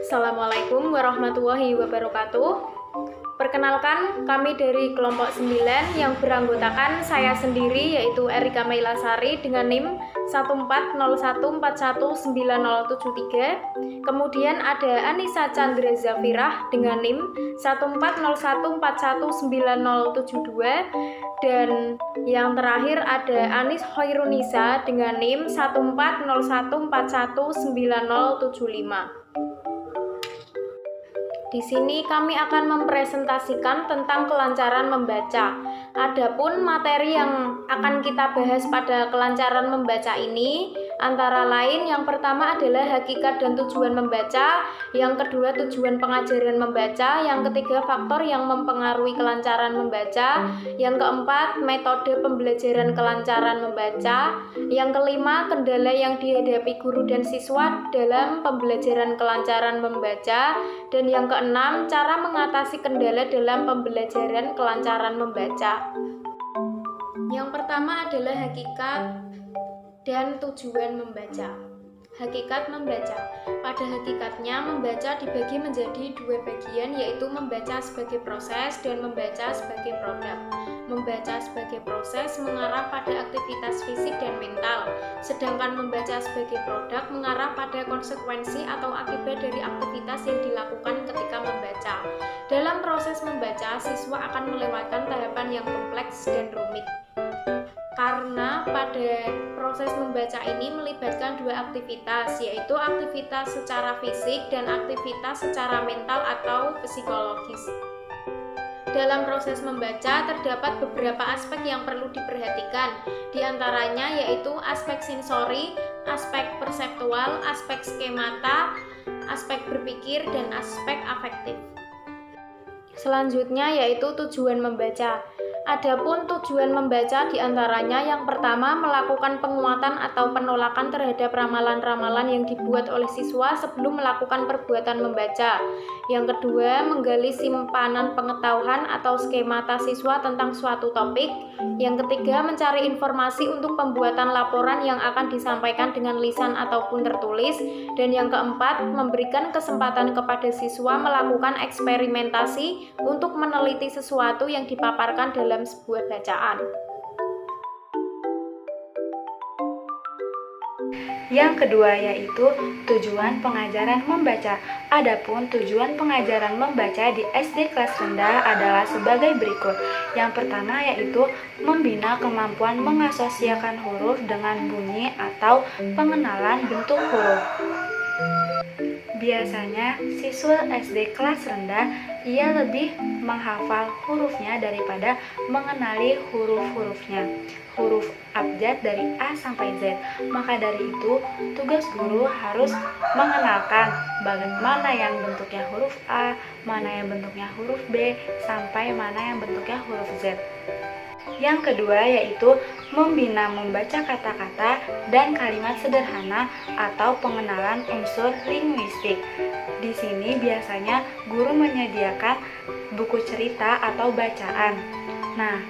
Assalamualaikum warahmatullahi wabarakatuh. Perkenalkan, kami dari kelompok 9 yang beranggotakan saya sendiri yaitu Erika Meilasari dengan NIM 14014190073. Kemudian ada Anissa Chandra Zafirah dengan NIM 14014190072 dan yang terakhir ada Anis Hoirunisa dengan NIM 14014190075. Di sini kami akan mempresentasikan tentang kelancaran membaca. Adapun materi yang akan kita bahas pada kelancaran membaca ini antara lain yang pertama adalah hakikat dan tujuan membaca, yang kedua tujuan pengajaran membaca, yang ketiga faktor yang mempengaruhi kelancaran membaca, yang keempat metode pembelajaran kelancaran membaca, yang kelima kendala yang dihadapi guru dan siswa dalam pembelajaran kelancaran membaca, dan yang keenam, cara mengatasi kendala dalam pembelajaran kelancaran membaca. Yang pertama adalah hakikat dan tujuan membaca. Hakikat membaca. Pada hakikatnya, membaca dibagi menjadi dua bagian, yaitu membaca sebagai proses dan membaca sebagai produk. Membaca sebagai proses mengarah pada aktivitas fisik dan mental, sedangkan membaca sebagai produk mengarah pada konsekuensi atau akibat dari aktivitas yang dilakukan ketika membaca. Dalam proses membaca, siswa akan melewatkan tahapan yang kompleks dan rumit. Karena pada proses membaca ini melibatkan dua aktivitas, yaitu aktivitas secara fisik dan aktivitas secara mental atau psikologis. Dalam proses membaca terdapat beberapa aspek yang perlu diperhatikan, diantaranya yaitu aspek sensori, aspek perseptual, aspek skemata, aspek berpikir, dan aspek afektif. Selanjutnya yaitu tujuan membaca. Adapun tujuan membaca diantaranya yang pertama melakukan penguatan atau penolakan terhadap ramalan-ramalan yang dibuat oleh siswa sebelum melakukan perbuatan membaca. Yang kedua, menggali simpanan pengetahuan atau skemata siswa tentang suatu topik. Yang ketiga, mencari informasi untuk pembuatan laporan yang akan disampaikan dengan lisan ataupun tertulis. Dan yang keempat, memberikan kesempatan kepada siswa melakukan eksperimentasi untuk meneliti sesuatu yang dipaparkan dalam sebuah bacaan. Yang kedua yaitu tujuan pengajaran membaca. Adapun tujuan pengajaran membaca di SD kelas rendah adalah sebagai berikut. Yang pertama yaitu membina kemampuan mengasosiasikan huruf dengan bunyi atau pengenalan bentuk huruf. Biasanya siswa SD kelas rendah ia lebih menghafal hurufnya daripada mengenali huruf-hurufnya. Huruf abjad dari A sampai Z. Maka dari itu, tugas guru harus mengenalkan bagaimana yang bentuknya huruf A, mana yang bentuknya huruf B, sampai mana yang bentuknya huruf Z. Yang kedua yaitu membina membaca kata-kata dan kalimat sederhana atau pengenalan unsur linguistik. Di sini biasanya guru menyediakan buku cerita atau bacaan. Nah,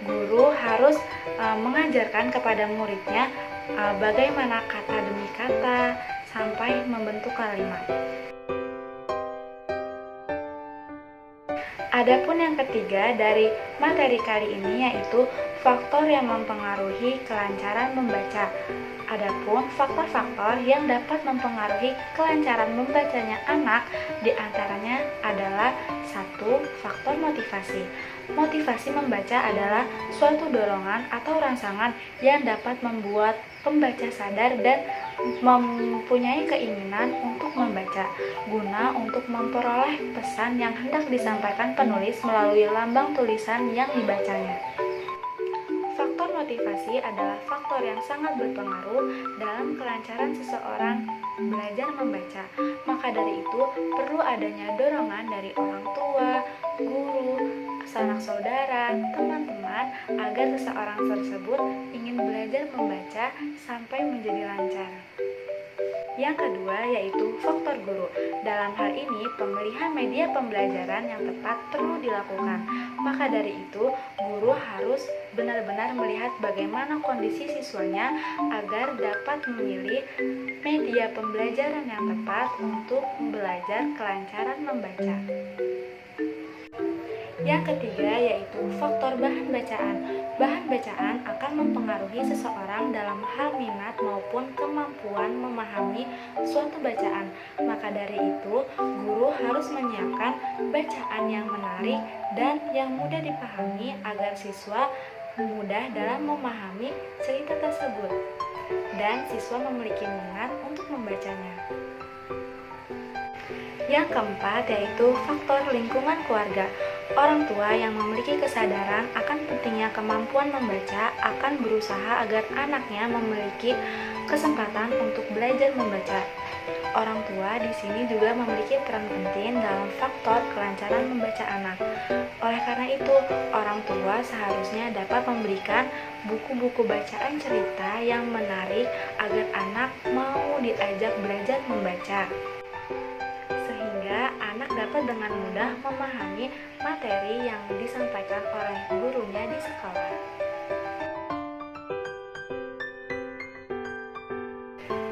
guru harus mengajarkan kepada muridnya bagaimana kata demi kata sampai membentuk kalimat. Adapun yang ketiga dari materi kali ini yaitu faktor yang mempengaruhi kelancaran membaca. Adapun faktor-faktor yang dapat mempengaruhi kelancaran membacanya anak diantaranya adalah 1. Faktor motivasi. Motivasi membaca adalah suatu dorongan atau rangsangan yang dapat membuat pembaca sadar dan mempunyai keinginan untuk membaca, guna untuk memperoleh pesan yang hendak disampaikan penulis melalui lambang tulisan yang dibacanya. Faktor motivasi adalah faktor yang sangat berpengaruh dalam kelancaran seseorang belajar membaca. Maka dari itu, perlu adanya dorongan dari orang tua, guru, sanak saudara, teman-teman agar seseorang tersebut ingin belajar membaca sampai menjadi lancar. Yang kedua yaitu faktor guru. Dalam hal ini, pemilihan media pembelajaran yang tepat perlu dilakukan. Maka dari itu, guru harus benar-benar melihat bagaimana kondisi siswanya agar dapat memilih media pembelajaran yang tepat untuk belajar kelancaran membaca. Yang ketiga yaitu faktor bahan bacaan. Bahan bacaan akan mempengaruhi seseorang dalam hal minat maupun kemampuan memahami suatu bacaan. Maka dari itu, guru harus menyiapkan bacaan yang menarik dan yang mudah dipahami agar siswa mudah dalam memahami cerita tersebut dan siswa memiliki minat untuk membacanya. Yang keempat yaitu faktor lingkungan keluarga. Orang tua yang memiliki kesadaran akan pentingnya kemampuan membaca akan berusaha agar anaknya memiliki kesempatan untuk belajar membaca. Orang tua di sini juga memiliki peran penting dalam faktor kelancaran membaca anak. Oleh karena itu, orang tua seharusnya dapat memberikan buku-buku bacaan cerita yang menarik agar anak mau diajak belajar membaca, sehingga anak dapat dengan mudah memahami materi yang disampaikan oleh gurunya di sekolah.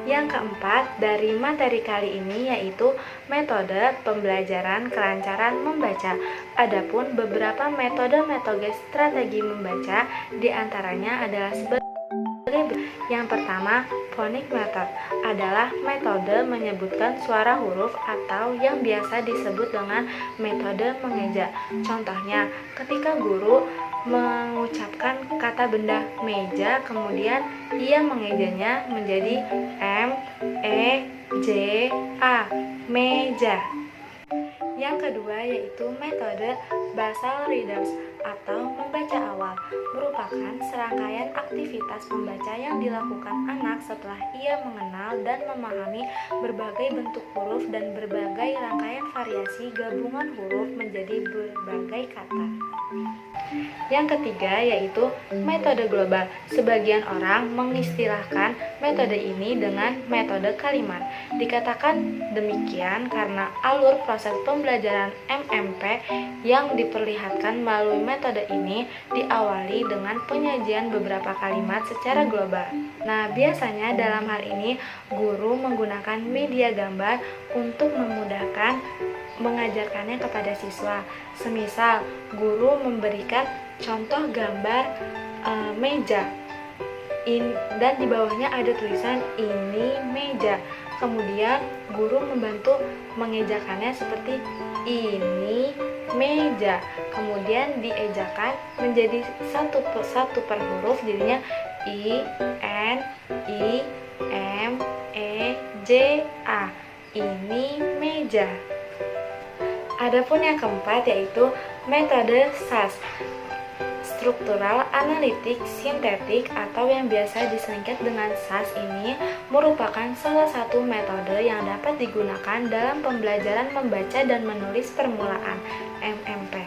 Yang keempat dari materi kali ini yaitu metode pembelajaran kelancaran membaca. Adapun beberapa metode strategi membaca diantaranya adalah sebagai yang pertama, phonic method adalah metode menyebutkan suara huruf atau yang biasa disebut dengan metode mengeja. Contohnya, ketika guru mengucapkan kata benda meja, kemudian ia mengejanya menjadi M, E, J, A, meja. Yang kedua yaitu metode basal readers atau membaca awal, merupakan serangkaian aktivitas membaca yang dilakukan anak setelah ia mengenal dan memahami berbagai bentuk huruf dan berbagai rangkaian variasi gabungan huruf menjadi berbagai kata. Yang ketiga yaitu metode global. Sebagian orang mengistilahkan metode ini dengan metode kalimat. Dikatakan demikian karena alur proses pembelajaran MMP yang diperlihatkan melalui metode ini diawali dengan penyajian beberapa kalimat secara global. Nah, biasanya dalam hal ini guru menggunakan media gambar untuk memudahkan mengajarkannya kepada siswa. Semisal, guru memberikan contoh gambar meja dan di bawahnya ada tulisan ini meja. Kemudian guru membantu mengejakannya seperti ini meja. Kemudian diejakan menjadi satu per huruf, jadinya I, N, I, M, E, J, A. Ini meja. Adapun yang keempat yaitu metode SAS, struktural analitik sintetik atau yang biasa disingkat dengan SAS ini merupakan salah satu metode yang dapat digunakan dalam pembelajaran membaca dan menulis permulaan MMP.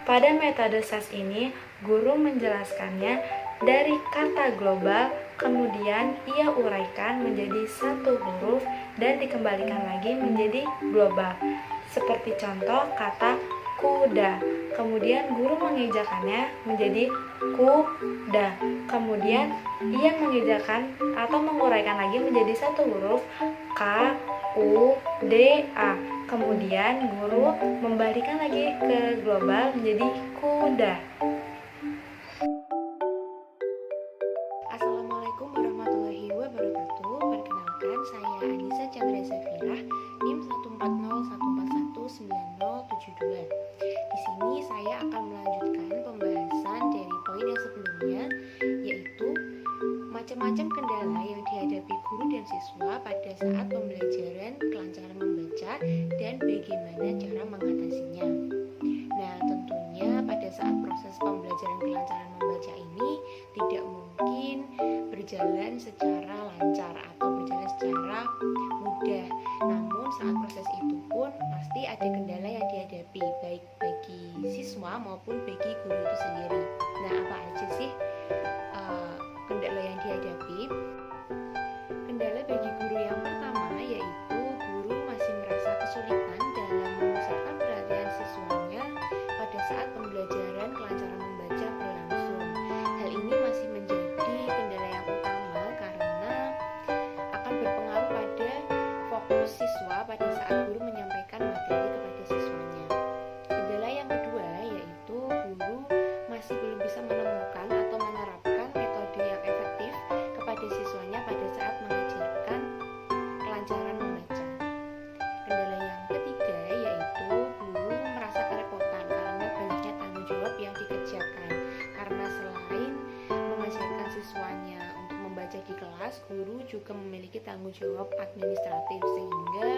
Pada metode SAS ini, guru menjelaskannya dari kata global, kemudian ia uraikan menjadi satu huruf dan dikembalikan lagi menjadi global. Seperti contoh kata kuda, kemudian guru mengejakannya menjadi kuda. Kemudian ia mengejakan atau menguraikan lagi menjadi satu huruf K, U, D, A. Kemudian guru membalikan lagi ke global menjadi kuda. Assalamualaikum warahmatullahi wabarakatuh. Perkenalkan, saya Anissa Chandra Zafirah, NIM 140141972. Di sini saya akan melanjutkan pembahasan dari poin yang sebelumnya, yaitu macam-macam kendala yang dihadapi guru dan siswa pada saat pembelajaran kelancaran membaca dan bagaimana cara mengatasinya. Nah, tentunya pada saat proses pembelajaran kelancaran membaca ini tidak mungkin berjalan secara lancar atau berjalan secara mudah. Namun saat proses itu pun pasti ada kendala yang dihadapi, baik bagi siswa maupun bagi guru itu sendiri. Nah, apa aja sih kendala yang dihadapi? Kendala bagi guru yang pertama saat guru menyampaikan materi kepada siswanya. Kendala yang kedua yaitu guru masih belum bisa menemukan atau menerapkan metode yang efektif kepada siswanya pada saat mengajarkan kelancaran membaca. Kendala yang ketiga yaitu guru merasa kerepotan karena banyaknya tanggung jawab yang dikerjakan. Karena selain mengajarkan siswanya untuk membaca di kelas, guru juga memiliki tanggung jawab administratif sehingga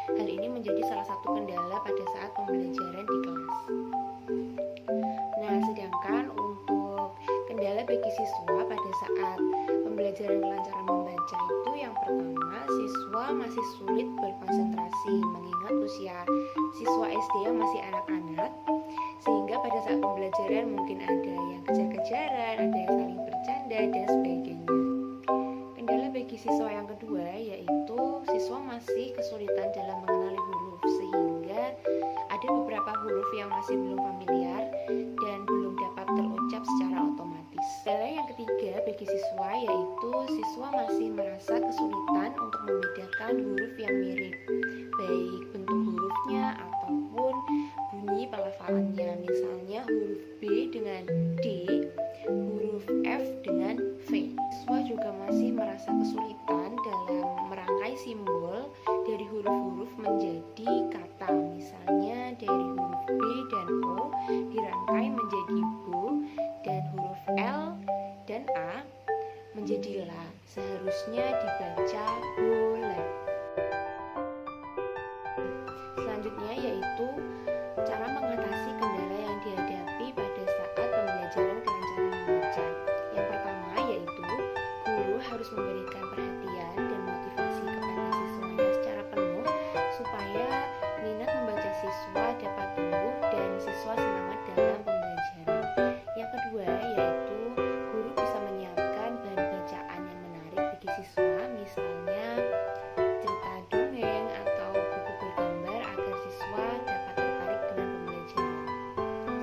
hal ini menjadi salah satu kendala pada saat pembelajaran di kelas. Nah, sedangkan untuk kendala bagi siswa pada saat pembelajaran kelancaran membaca itu yang pertama, siswa masih sulit berkonsentrasi mengingat usia siswa SD yang masih anak-anak, sehingga pada saat pembelajaran mungkin ada yang kejar-kejaran, ada yang saling bercanda dan sebagainya. Kendala bagi siswa yang kedua yaitu siswa masih kesulitan dalam mengenali huruf, sehingga ada beberapa huruf yang masih belum familiar dan belum dapat terucap secara otomatis. Kendala yang ketiga bagi siswa yaitu siswa masih merasa kesulitan untuk membedakan huruf yang mirip, baik bentuk hurufnya ataupun bunyi pelafalannya. Misalnya huruf B dengan D, huruf F dengan V. Siswa juga masih merasa kesulitan dalam merangkai simbol dari huruf-huruf menjadi kata. Misalnya dari huruf B dan O dirangkai menjadi bo, dan huruf L dan A menjadi la. Seharusnya dibaca bola. Selanjutnya yaitu cara mengatasi kendala yang dihadapi pada saat pembelajaran kelancaran membaca. Yang pertama yaitu guru harus memberikan perhatian dan motivasi kepada siswanya secara penuh supaya minat membaca siswa dapat tumbuh dan siswa semangat dalam pembelajaran. Yang kedua yaitu guru bisa menyiapkan bahan bacaan yang menarik bagi siswa, misalnya cerita dongeng atau buku bergambar agar siswa dapat tertarik dengan pembelajaran.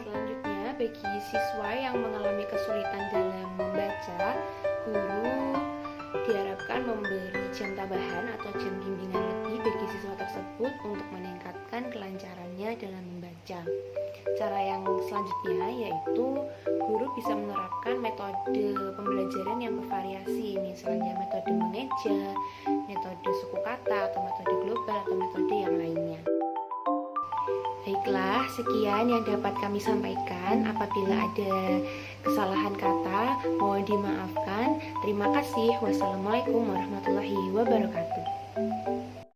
Selanjutnya, bagi siswa yang mengalami kesulitan dalam membaca, guru diharapkan memberi jam tambahan atau jam bimbingan lebih bagi siswa tersebut untuk meningkatkan kelancarannya dalam membaca. Cara yang selanjutnya yaitu guru bisa menerapkan metode pembelajaran yang bervariasi, misalnya metode mengeja, metode suku kata, atau metode global, atau metode yang lainnya. Baiklah, sekian yang dapat kami sampaikan. Apabila ada kesalahan kata, mohon dimaafkan. Terima kasih. Wassalamualaikum warahmatullahi wabarakatuh.